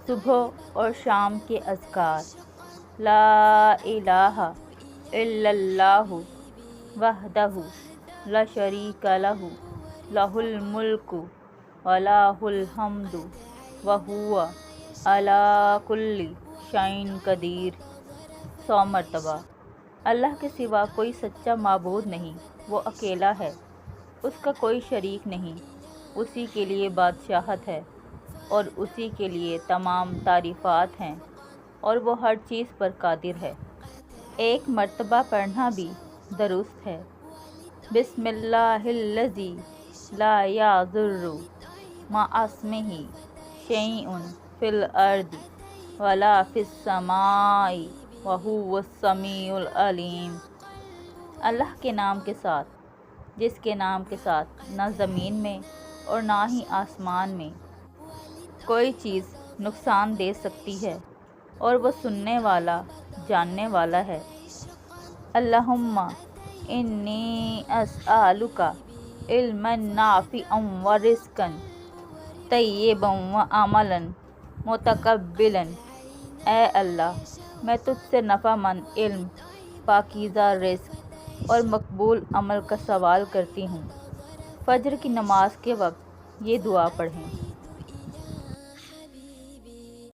صبح اور شام کے اذکار، لا الہ الا اللہ وحدہ لا شریک لہ لہ الملک ولہ الحمد وہو علی کل شیء قدیر۔ 100 مرتبہ۔ اللہ کے سوا کوئی سچا معبود نہیں، وہ اکیلا ہے، اس کا کوئی شریک نہیں، اسی کے لیے بادشاہت ہے اور اسی کے لیے تمام تعریفات ہیں اور وہ ہر چیز پر قادر ہے۔ 1 مرتبہ پڑھنا بھی درست ہے۔ بسم اللہ الذی لا یضر مع اسمہ شیء فی الارض ولا فی السماء وہو السمیع العلیم۔ اللہ کے نام کے ساتھ، جس کے نام کے ساتھ نہ زمین میں اور نہ ہی آسمان میں کوئی چیز نقصان دے سکتی ہے، اور وہ سننے والا، جاننے والا ہے۔ اللہم انی اسألک علما نافعا ورزقا طیبا وعملا متقبلا۔ اے اللہ، میں تجھ سے نفع مند علم، پاکیزہ رزق اور مقبول عمل کا سوال کرتی ہوں۔ فجر کی نماز کے وقت یہ دعا پڑھیں۔